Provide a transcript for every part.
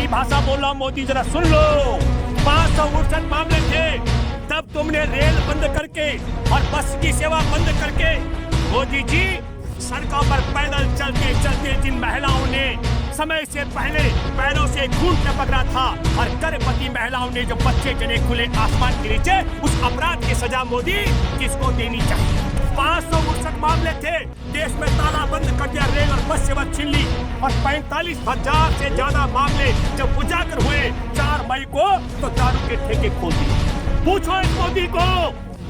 आपकी भाषा बोल रहा हूं मोदी, जरा सुन लो। 569 मामले थे, तब तुमने रेल बंद करके और बस की सेवा बंद करके मोदी जी सड़कों पर पैदल चलते चलते जिन महिलाओं ने समय से पहले पैरों से खून टपक रहा था और गर्भवती महिलाओं ने जो बच्चे जने खुले आसमान के नीचे, उस अपराध की सजा मोदी किसको देनी चाहिए? 569 मामले थे, देश में ताला बंद कर दिया, रेल और बस सेवा छीन ली और 45,000 से ज्यादा मामले जब उजागर हुए 4 मई को तो दारू के ठेके खोल दिए। पूछो इस मोदी को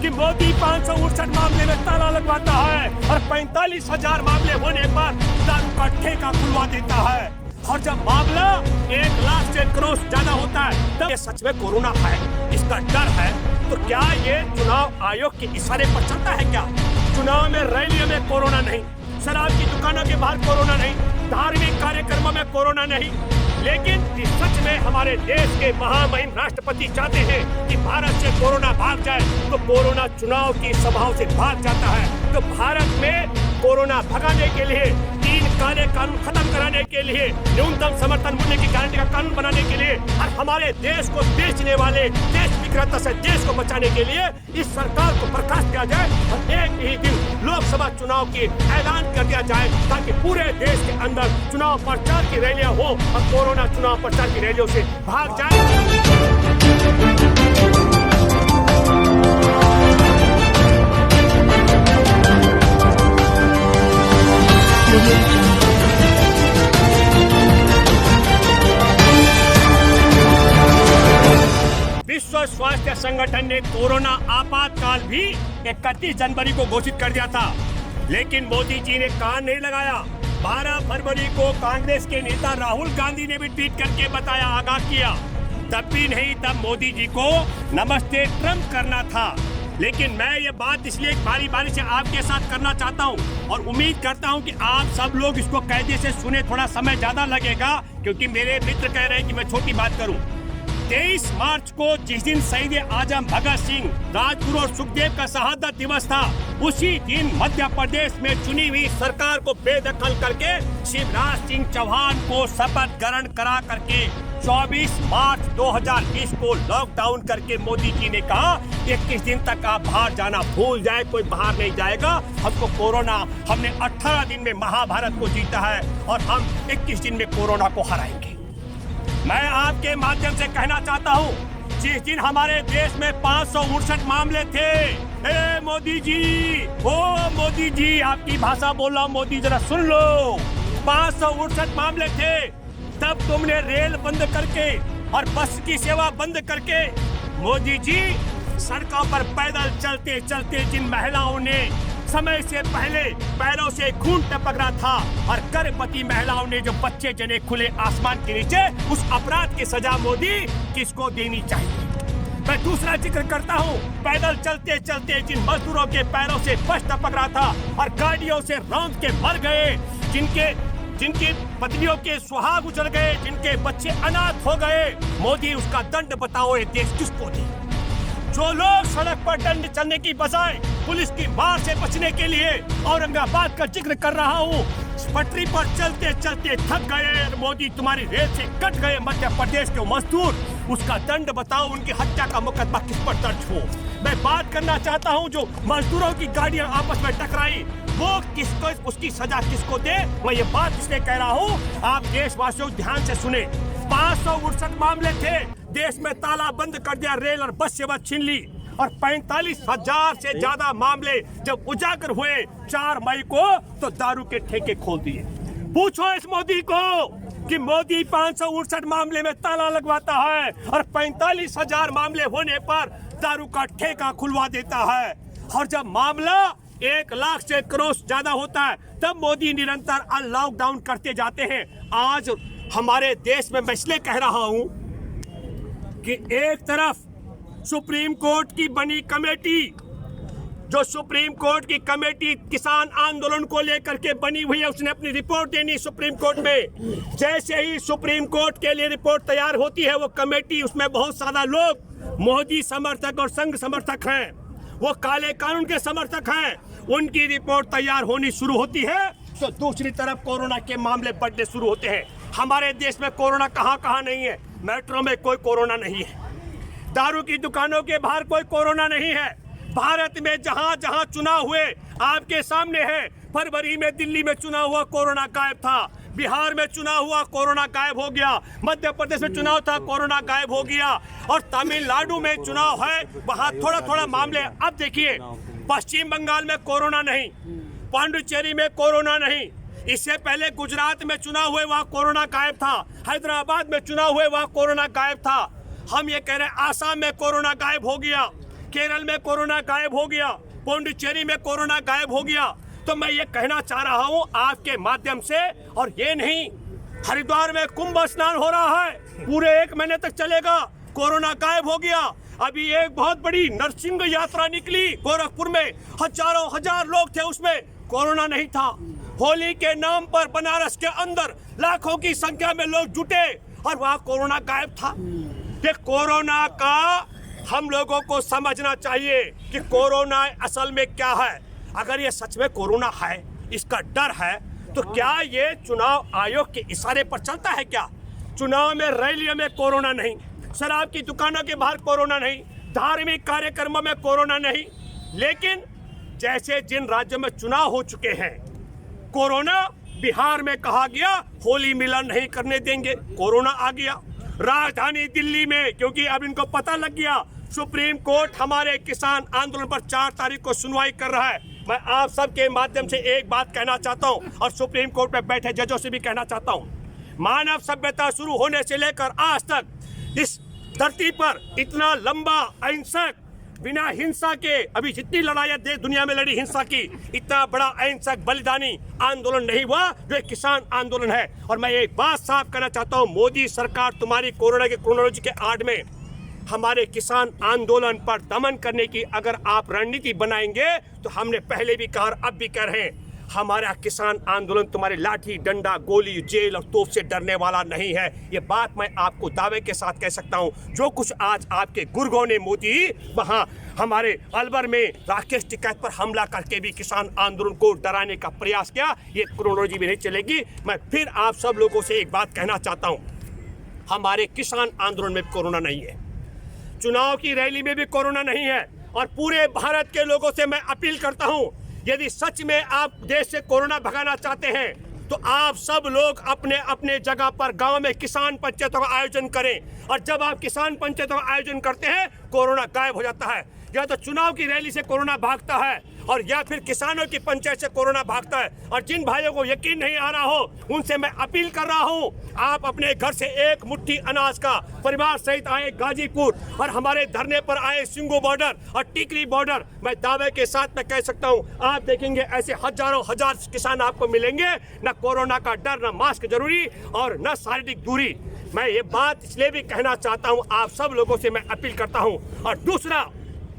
कि मोदी 569 मामले में ताला लगवाता है और 45,000 मामले होने पर दारू का ठेका खुलवा देता है। और जब मामला 1 लाख से क्रॉस ज्यादा होता है तब ये सच में कोरोना है, इसका डर है। तो क्या ये चुनाव आयोग के इशारे पर चलता है क्या? चुनाव में रैलियों में कोरोना नहीं, शराब की दुकानों के बाहर कोरोना नहीं, धार्मिक कार्यक्रमों में कोरोना नहीं, लेकिन सच में हमारे देश के महामहिम राष्ट्रपति चाहते हैं कि भारत से कोरोना भाग जाए, तो कोरोना चुनाव की सभाओं से भाग जाता है। तो भारत में कोरोना भगाने के लिए 3 काले कानून खत्म कराने के लिए, न्यूनतम समर्थन मूल्य की गारंटी का कानून बनाने के लिए और हमारे देश को बेचने वाले देश विक्रेता से देश को बचाने के लिए इस सरकार को बर्खास्त किया जाए और एक ही दिन लोकसभा चुनाव की ऐलान कर दिया जाए, ताकि पूरे देश के अंदर चुनाव प्रचार की रैलियां हो और कोरोना चुनाव प्रचार की रैलियों से भाग जाए। विश्व स्वास्थ्य संगठन ने कोरोना आपातकाल भी 31 जनवरी को घोषित कर दिया था, लेकिन मोदी जी ने कान नहीं लगाया। 12 फरवरी को कांग्रेस के नेता राहुल गांधी ने भी ट्वीट करके बताया, आगाह किया। तब भी नहीं, तब मोदी जी को नमस्ते ट्रम्प करना था। लेकिन मैं ये बात इसलिए बारी बारी से आपके साथ करना चाहता हूँ और उम्मीद करता हूँ कि आप सब लोग इसको कायदे से सुने। थोड़ा समय ज्यादा लगेगा क्योंकि मेरे मित्र कह रहे हैं कि मैं छोटी बात करूँ। 23 मार्च को जिस दिन शहीद आजम भगत सिंह, राजगुरु और सुखदेव का शहादत दिवस था, उसी दिन मध्य प्रदेश में चुनी हुई सरकार को बेदखल करके शिवराज सिंह चौहान को शपथ ग्रहण करा करके 24 मार्च 2020 को लॉकडाउन करके मोदी जी ने कहा 21 दिन तक आप बाहर जाना भूल जाए, कोई बाहर नहीं जाएगा। हमको कोरोना, हमने 18 दिन में महाभारत को जीता है और हम 21 दिन में कोरोना को हराएंगे। मैं आपके माध्यम से कहना चाहता हूँ, जिस दिन हमारे देश में 569 मामले थे, ए मोदी जी, ओ मोदी जी, आपकी भाषा बोल रहा हूँ मोदी, जरा सुन लो। 569 मामले थे, तब तुमने रेल बंद करके और बस की सेवा बंद करके मोदी जी सड़कों पर पैदल चलते चलते जिन महिलाओं ने समय से पहले पैरों से खून टपक रहा था और गर्भवती महिलाओं ने जो बच्चे जने खुले आसमान के नीचे, उस अपराध की सजा मोदी किसको देनी चाहिए? मैं दूसरा जिक्र करता हूँ, पैदल चलते चलते जिन मजदूरों के पैरों से बस टपक रहा था और गाड़ियों से रौंद के मर गए, जिनकी पत्नियों के सुहाग उजड़ गए, जिनके बच्चे अनाथ हो गए, मोदी उसका दंड बताओ ये देश किसको दे? जो लोग सड़क पर दंड चलने की बजाय पुलिस की मार से बचने के लिए औरंगाबाद का जिक्र कर रहा हूँ, पटरी पर चलते चलते थक गए, मोदी तुम्हारी रेल से कट गए मध्य प्रदेश के मजदूर, उसका दंड बताओ, उनकी हत्या का मुकदमा किस पर दर्ज हो? मैं बात करना चाहता हूँ जो मजदूरों की गाड़ियां आपस में टकराई, वो किसको, उसकी सजा किसको दे? मैं ये बात इसलिए कह रहा हूँ, आप देशवासियों ध्यान से सुने। 569 मामले थे, देश में ताला बंद कर दिया, रेल और बस सेवा छीन ली और 45,000 से ज्यादा मामले जब उजागर हुए 4 मई को तो दारू के ठेके खोल दिए। पूछो इस मोदी को कि मोदी 569 मामले में ताला लगवाता है और 45,000 मामले होने पर दारू का ठेका खुलवा देता है। और जब मामला 1 लाख से क्रॉस ज्यादा होता है तब मोदी निरंतर लॉकडाउन करते जाते हैं। आज हमारे देश में मैं इसलिए कह रहा हूं कि एक तरफ सुप्रीम कोर्ट की बनी कमेटी, जो सुप्रीम कोर्ट की कमेटी किसान आंदोलन को लेकर के बनी हुई है, उसने अपनी रिपोर्ट देनी सुप्रीम कोर्ट में। जैसे ही सुप्रीम कोर्ट के लिए रिपोर्ट तैयार होती है, वो कमेटी, उसमें बहुत सारा लोग मोदी समर्थक और संघ समर्थक हैं, वो काले कानून के समर्थक हैं, उनकी रिपोर्ट तैयार होनी शुरू होती है तो दूसरी तरफ कोरोना के मामले बढ़ने शुरू होते हैं। हमारे देश में कोरोना कहाँ कहाँ नहीं है। मेट्रो में कोई कोरोना नहीं है, दारू की दुकानों के बाहर कोई कोरोना नहीं है। भारत में जहां जहां चुनाव हुए आपके सामने है। फरवरी में दिल्ली में चुनाव हुआ, कोरोना गायब था। बिहार में चुनाव हुआ, कोरोना गायब हो गया। मध्य प्रदेश में चुनाव था, कोरोना गायब हो गया। और तमिलनाडु में चुनाव है, वहां थोड़ा थोड़ा मामले। अब देखिए, पश्चिम बंगाल में कोरोना नहीं, पांडुचेरी में कोरोना नहीं। इससे पहले गुजरात में चुनाव हुए, वहां कोरोना गायब था। हैदराबाद में चुनाव हुए, वहां कोरोना गायब था। हम ये कह रहे हैं आसाम में कोरोना गायब हो गया, केरल में कोरोना गायब हो गया, पांडुचेरी में कोरोना गायब हो गया। तो मैं ये कहना चाह रहा हूं आपके माध्यम से, और ये नहीं, हरिद्वार में कुंभ स्नान हो रहा है, पूरे 1 महीने तक चलेगा, कोरोना गायब हो गया। अभी एक बहुत बड़ी नरसिंह यात्रा निकली गोरखपुर में, हजारों हजार लोग थे, उसमें कोरोना नहीं था। होली के नाम पर बनारस के अंदर लाखों की संख्या में लोग जुटे और वहां कोरोना गायब था। ये कोरोना का हम लोगों को समझना चाहिए कि कोरोना असल में क्या है। अगर ये सच में कोरोना है, इसका डर है, तो क्या ये चुनाव आयोग के इशारे पर चलता है क्या? चुनाव में रैलियों में कोरोना नहीं, शराब की दुकानों के बाहर कोरोना नहीं, धार्मिक कार्यक्रमों में कोरोना नहीं। लेकिन जैसे जिन राज्यों में चुनाव हो चुके हैं, कोरोना, बिहार में कहा गया होली मिलन नहीं करने देंगे, कोरोना आ गया। राजधानी दिल्ली में, क्योंकि अब इनको पता लग गया, सुप्रीम कोर्ट हमारे किसान आंदोलन पर 4 तारीख को सुनवाई कर रहा है। मैं आप सबके माध्यम से एक बात कहना चाहता हूं, और सुप्रीम कोर्ट में बैठे जजों से भी कहना चाहता हूं, मानव सभ्यता शुरू होने से लेकर आज तक इस धरती पर इतना लंबा अहिंसक, बिना हिंसा के, अभी जितनी लड़ाइयां देश दुनिया में लड़ी हिंसा की, इतना बड़ा अहिंसक बलिदानी आंदोलन नहीं हुआ जो एक किसान आंदोलन है। और मैं एक बात साफ करना चाहता हूं, मोदी सरकार तुम्हारी कोरोना के क्रोनोलॉजी के आड़ में हमारे किसान आंदोलन पर दमन करने की अगर आप रणनीति बनाएंगे, तो हमने पहले भी कहा और अब भी कह रहे हैं, हमारा किसान आंदोलन तुम्हारे लाठी डंडा गोली जेल और तोप से डरने वाला नहीं है। ये बात मैं आपको दावे के साथ कह सकता हूं। जो कुछ आज आपके गुरगौ ने मोदी वहां हमारे अलवर में राकेश टिकैत पर हमला करके भी किसान आंदोलन को डराने का प्रयास किया, ये क्रोनोलॉजी भी नहीं चलेगी। मैं फिर आप सब लोगों से एक बात कहना चाहता हूं, हमारे किसान आंदोलन में कोरोना नहीं है, चुनाव की रैली में भी कोरोना नहीं है। और पूरे भारत के लोगों से मैं अपील करता हूं, यदि सच में आप देश से कोरोना भगाना चाहते हैं, तो आप सब लोग अपने अपने जगह पर गांव में किसान पंचायतों का आयोजन करें। और जब आप किसान पंचायतों का आयोजन करते हैं, कोरोना गायब हो जाता है। या तो चुनाव की रैली से कोरोना भागता है, और या फिर किसानों की पंचायत से कोरोना भागता है। और जिन भाइयों को यकीन नहीं आ रहा हो, उनसे मैं अपील कर रहा हूं, आप अपने घर से एक मुट्ठी अनाज का परिवार सहित आए गाजीपुर, और हमारे धरने पर आए सिंगू बॉर्डर और टिकरी बॉर्डर। मैं दावे के साथ मैं कह सकता हूं, आप देखेंगे ऐसे हजारों हजार किसान आपको मिलेंगे। न कोरोना का डर, न मास्क जरूरी, और न शारीरिक दूरी। मैं ये बात इसलिए भी कहना चाहता हूं, आप सब लोगों से मैं अपील करता हूं। और दूसरा,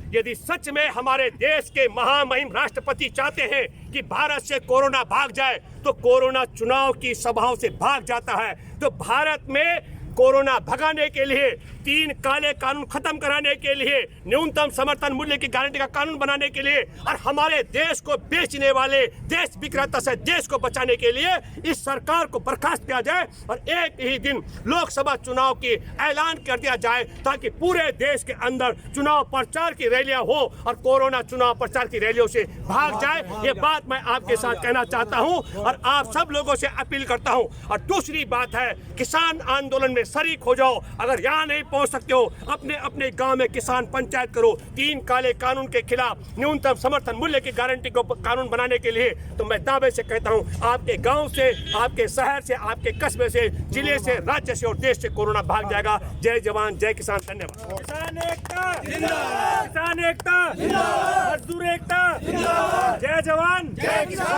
यदि सच में हमारे देश के महामहिम राष्ट्रपति चाहते हैं कि भारत से कोरोना भाग जाए, तो कोरोना चुनाव की सभाओं से भाग जाता है। तो भारत में कोरोना भगाने के लिए, 3 काले कानून खत्म कराने के लिए, न्यूनतम समर्थन मूल्य की गारंटी का कानून बनाने के लिए, और हमारे देश को बेचने वाले देश विक्रेता से देश को बचाने के लिए इस सरकार को बर्खास्त किया जाए, और एक ही दिन लोकसभा चुनाव की ऐलान कर दिया जाए, ताकि पूरे देश के अंदर चुनाव प्रचार की रैलियां हो और कोरोना चुनाव प्रचार की रैलियों से भाग जाए। ये बात मैं आपके साथ कहना चाहता हूं, और आप सब लोगों से अपील करता हूं। और दूसरी बात है, किसान आंदोलन में शरीक हो जाओ। अगर यहाँ नहीं पहुँच सकते हो, अपने अपने गांव में किसान पंचायत करो। 3 काले कानून के खिलाफ न्यूनतम समर्थन मूल्य की गारंटी को कानून बनाने के लिए, तो मैं दावे से कहता हूँ, आपके गांव से, आपके शहर से, आपके कस्बे से, जिले से, राज्य से और देश से कोरोना भाग जाएगा। जय जवान, जय किसान, धन्यवाद। किसान एकता जिंदाबाद, किसान एकता जिंदाबाद, मजदूर एकता जिंदाबाद, जय जवान, जय किसान।